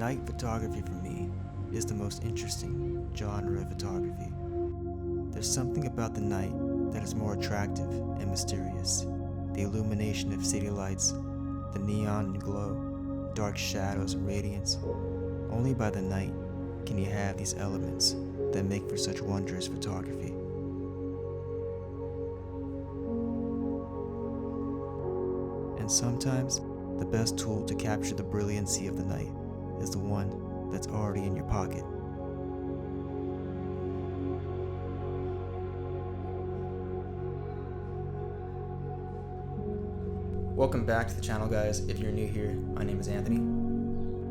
Night photography for me is the most interesting genre of photography. There's something about the night that is more attractive and mysterious. The illumination of city lights, the neon and glow, dark shadows and radiance. Only by the night can you have these elements that make for such wondrous photography. And sometimes, the best tool to capture the brilliancy of the night is the one that's already in your pocket. Welcome back to the channel, guys. If you're new here, my name is Anthony.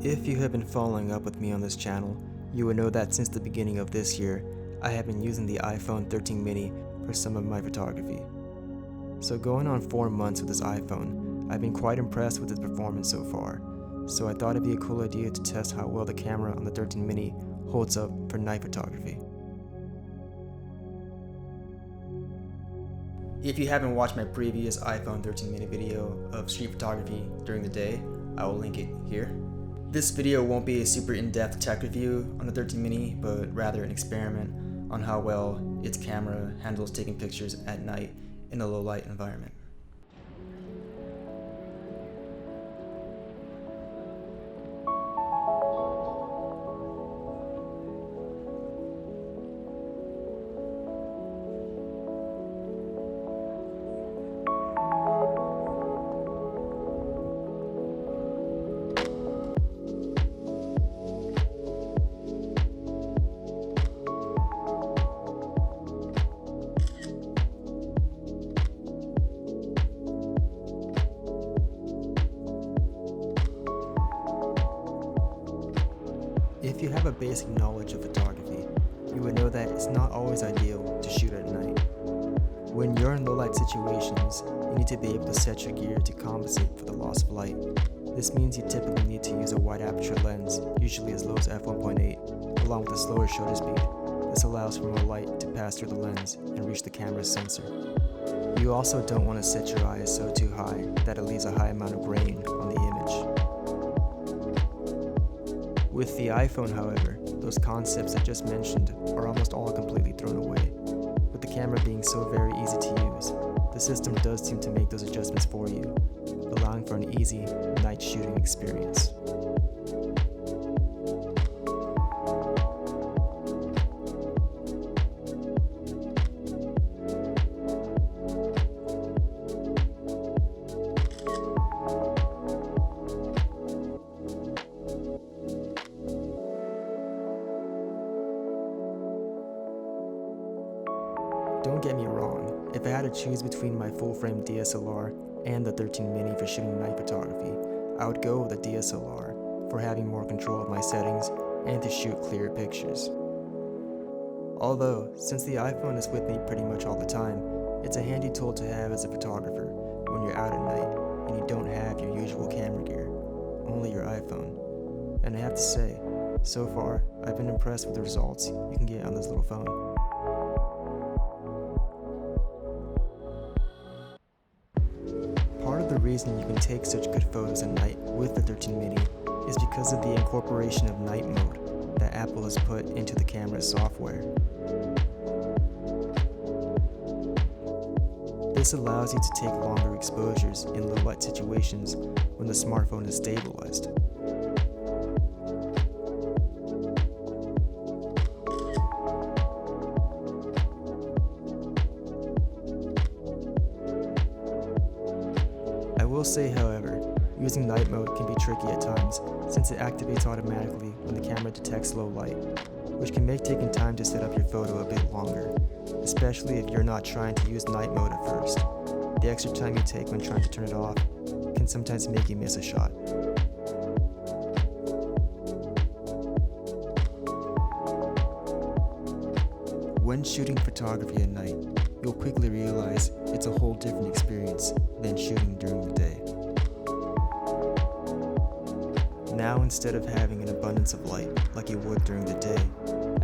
If you have been following up with me on this channel, you would know that since the beginning of this year, I have been using the iPhone 13 mini for some of my photography. So going on 4 months with this iPhone, I've been quite impressed with its performance so far, so I thought it'd be a cool idea to test how well the camera on the 13 mini holds up for night photography. If you haven't watched my previous iPhone 13 mini video of street photography during the day, I will link it here. This video won't be a super in-depth tech review on the 13 mini, but rather an experiment on how well its camera handles taking pictures at night in a low light environment. If you have a basic knowledge of photography, you would know that it's not always ideal to shoot at night. When you're in low light situations, you need to be able to set your gear to compensate for the loss of light. This means you typically need to use a wide aperture lens, usually as low as f1.8, along with a slower shutter speed. This allows for more light to pass through the lens and reach the camera's sensor. You also don't want to set your ISO too high that it leaves a high amount of grain on the image. With the iPhone, however, those concepts I just mentioned are almost all completely thrown away. With the camera being so very easy to use, the system does seem to make those adjustments for you, allowing for an easy night shooting experience. Don't get me wrong, if I had to choose between my full-frame DSLR and the 13 mini for shooting night photography, I would go with the DSLR for having more control of my settings and to shoot clearer pictures. Although, since the iPhone is with me pretty much all the time, it's a handy tool to have as a photographer when you're out at night and you don't have your usual camera gear, only your iPhone. And I have to say, so far, I've been impressed with the results you can get on this little phone. Part of the reason you can take such good photos at night with the 13 mini is because of the incorporation of night mode that Apple has put into the camera's software. This allows you to take longer exposures in low light situations when the smartphone is stabilized. I will say, however, using night mode can be tricky at times since it activates automatically when the camera detects low light, which can make taking time to set up your photo a bit longer, especially if you're not trying to use night mode at first. The extra time you take when trying to turn it off can sometimes make you miss a shot. When shooting photography at night, you'll quickly realize it's a whole different experience than shooting during the day. Now, instead of having an abundance of light like you would during the day,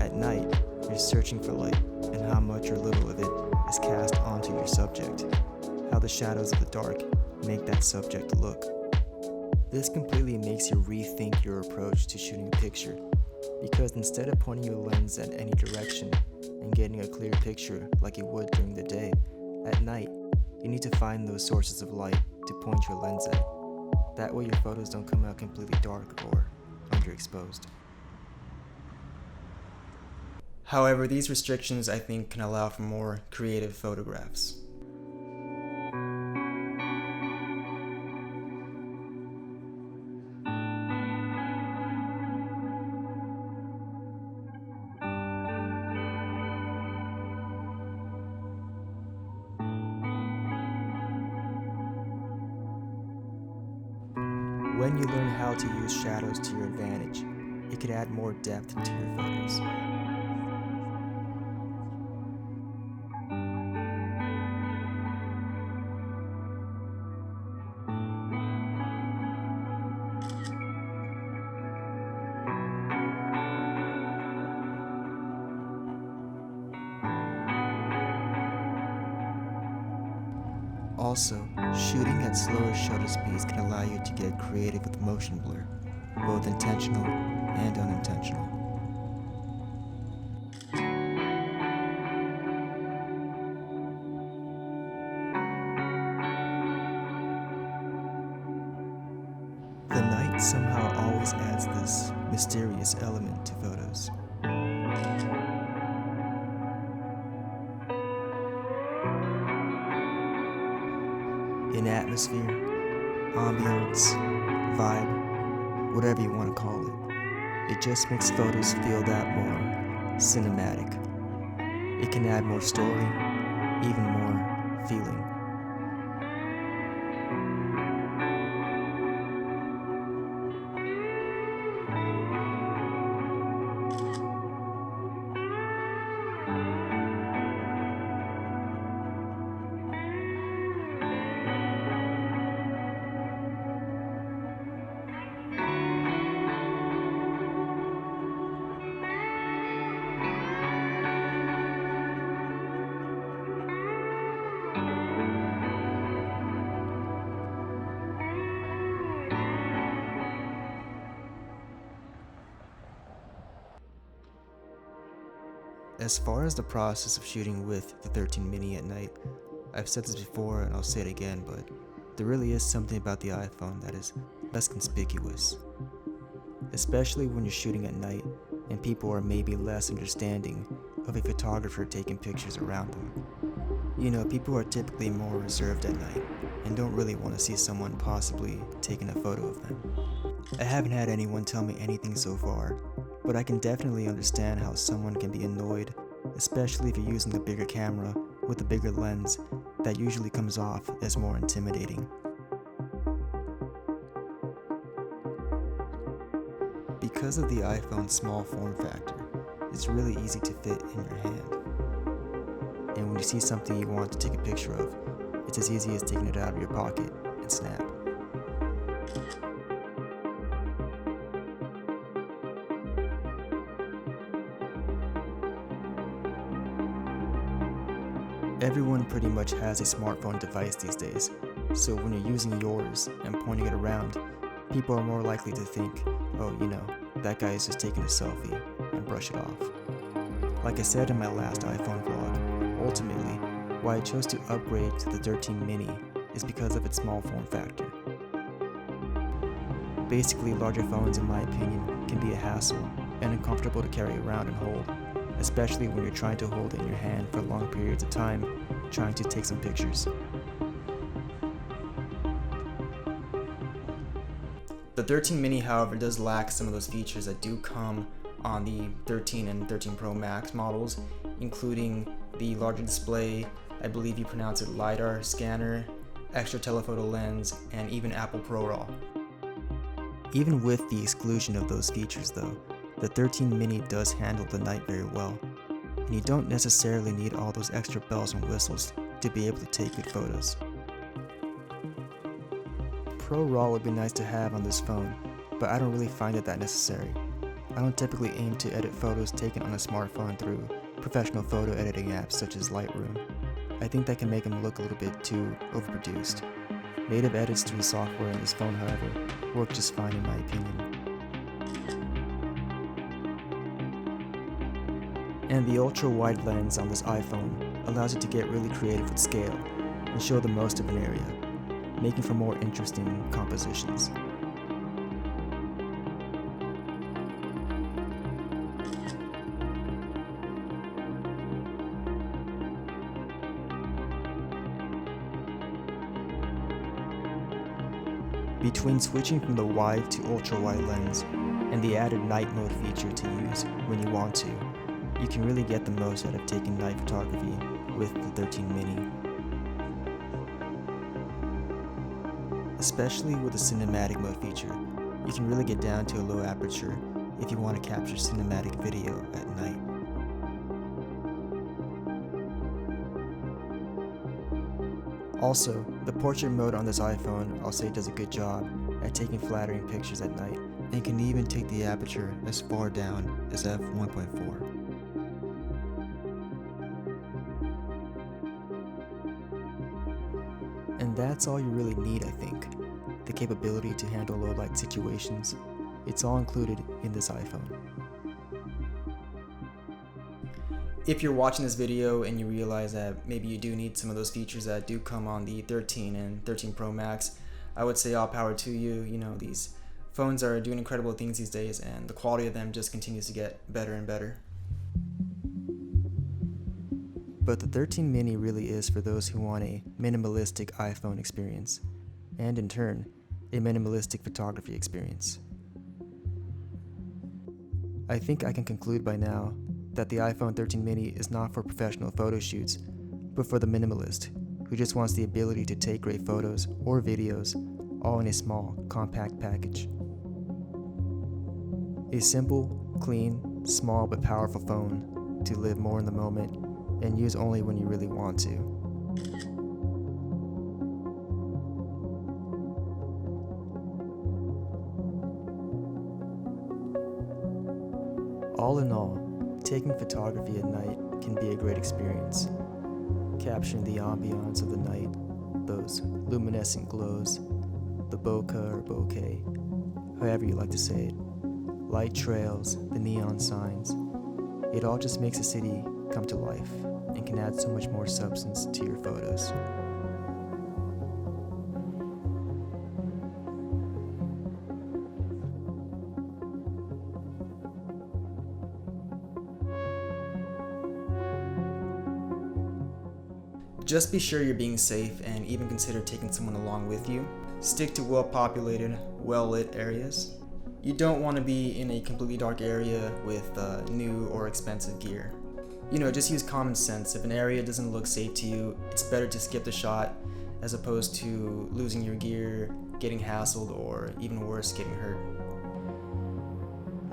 at night, you're searching for light and how much or little of it is cast onto your subject, how the shadows of the dark make that subject look. This completely makes you rethink your approach to shooting a picture, because instead of pointing your lens at any direction and getting a clear picture like you would during the day, at night, you need to find those sources of light to point your lens at. That way your photos don't come out completely dark or underexposed. However, these restrictions I think can allow for more creative photographs. When you learn how to use shadows to your advantage, it could add more depth to your photos. Also, shooting at slower shutter speeds can allow you to get creative with motion blur, both intentional and unintentional. The night somehow always adds this mysterious element to photos. In atmosphere, ambiance, vibe, whatever you want to call it, it just makes photos feel that more cinematic. It can add more story, even more feeling. As far as the process of shooting with the 13 mini at night, I've said this before and I'll say it again, but there really is something about the iPhone that is less conspicuous. Especially when you're shooting at night and people are maybe less understanding of a photographer taking pictures around them. You know, people are typically more reserved at night and don't really want to see someone possibly taking a photo of them. I haven't had anyone tell me anything so far, but I can definitely understand how someone can be annoyed, especially if you're using a bigger camera with a bigger lens that usually comes off as more intimidating. Because of the iPhone's small form factor, it's really easy to fit in your hand. And when you see something you want to take a picture of, it's as easy as taking it out of your pocket and snap. Everyone pretty much has a smartphone device these days, so when you're using yours and pointing it around, people are more likely to think, oh, you know, that guy is just taking a selfie, and brush it off. Like I said in my last iPhone vlog, ultimately, why I chose to upgrade to the 13 mini is because of its small form factor. Basically, larger phones, in my opinion, can be a hassle and uncomfortable to carry around and hold, especially when you're trying to hold it in your hand for long periods of time, trying to take some pictures. The 13 mini, however, does lack some of those features that do come on the 13 and 13 Pro Max models, including the larger display, I believe you pronounce it LiDAR scanner, extra telephoto lens, and even Apple ProRAW. Even with the exclusion of those features though, the 13 mini does handle the night very well, and you don't necessarily need all those extra bells and whistles to be able to take good photos. ProRAW would be nice to have on this phone, but I don't really find it that necessary. I don't typically aim to edit photos taken on a smartphone through professional photo editing apps such as Lightroom. I think that can make them look a little bit too overproduced. Native edits through the software on this phone, however, work just fine in my opinion. And the ultra-wide lens on this iPhone allows you to get really creative with scale and show the most of an area, making for more interesting compositions. Between switching from the wide to ultra-wide lens and the added night mode feature to use when you want to, you can really get the most out of taking night photography with the 13 mini. Especially with the cinematic mode feature, you can really get down to a low aperture if you want to capture cinematic video at night. Also, the portrait mode on this iPhone I'll say does a good job at taking flattering pictures at night, and can even take the aperture as far down as f1.4. And that's all you really need, I think. The capability to handle low light situations. It's all included in this iPhone. If you're watching this video and you realize that maybe you do need some of those features that do come on the 13 and 13 Pro Max, I would say all power to you. You know, these phones are doing incredible things these days, and the quality of them just continues to get better and better. But the 13 mini really is for those who want a minimalistic iPhone experience, and in turn, a minimalistic photography experience. I think I can conclude by now that the iPhone 13 mini is not for professional photo shoots, but for the minimalist who just wants the ability to take great photos or videos all in a small, compact package. A simple, clean, small but powerful phone to live more in the moment and use only when you really want to. All in all, taking photography at night can be a great experience. Capturing the ambiance of the night, those luminescent glows, the bokeh or bokeh, however you like to say it, light trails, the neon signs. It all just makes a city come to life and can add so much more substance to your photos. Just be sure you're being safe, and even consider taking someone along with you. Stick to well-populated, well-lit areas. You don't want to be in a completely dark area with new or expensive gear. You know, just use common sense. If an area doesn't look safe to you, it's better to skip the shot as opposed to losing your gear, getting hassled, or even worse, getting hurt.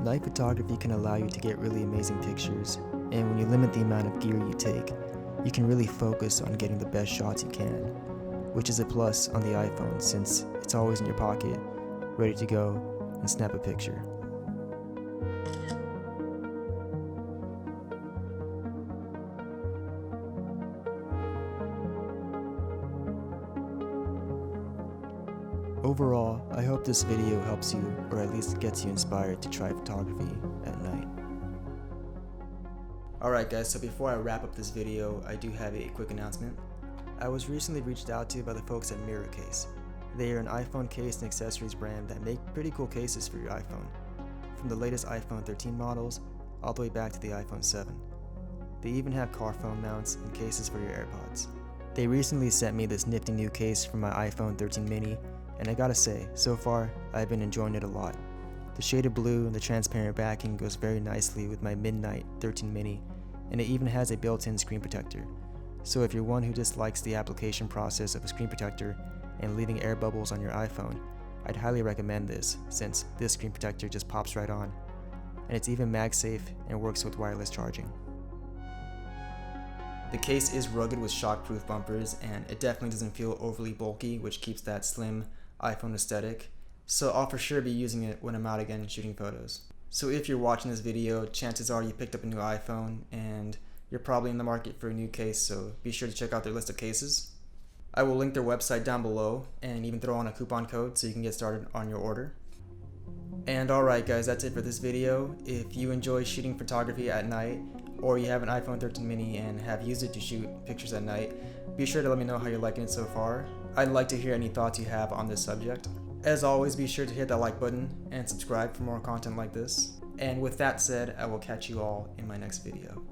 Night photography can allow you to get really amazing pictures, and when you limit the amount of gear you take, you can really focus on getting the best shots you can, which is a plus on the iPhone since it's always in your pocket, ready to go and snap a picture. Overall, I hope this video helps you, or at least gets you inspired to try photography at night. Alright guys, so before I wrap up this video, I do have a quick announcement. I was recently reached out to by the folks at Miracase. They are an iPhone case and accessories brand that make pretty cool cases for your iPhone, from the latest iPhone 13 models all the way back to the iPhone 7. They even have car phone mounts and cases for your AirPods. They recently sent me this nifty new case for my iPhone 13 mini, and I gotta say, so far I've been enjoying it a lot. The shaded blue and the transparent backing goes very nicely with my Midnight 13 mini, and it even has a built-in screen protector. So if you're one who dislikes the application process of a screen protector and leaving air bubbles on your iPhone, I'd highly recommend this, since this screen protector just pops right on, and it's even MagSafe and works with wireless charging. The case is rugged with shockproof bumpers, and it definitely doesn't feel overly bulky, which keeps that slim iPhone aesthetic, so I'll for sure be using it when I'm out again shooting photos. So if you're watching this video, chances are you picked up a new iPhone and you're probably in the market for a new case, so be sure to check out their list of cases. I will link their website down below and even throw on a coupon code so you can get started on your order. And alright guys, that's it for this video. If you enjoy shooting photography at night, or you have an iPhone 13 mini and have used it to shoot pictures at night, be sure to let me know how you're liking it so far. I'd like to hear any thoughts you have on this subject. As always, be sure to hit that like button and subscribe for more content like this. And with that said, I will catch you all in my next video.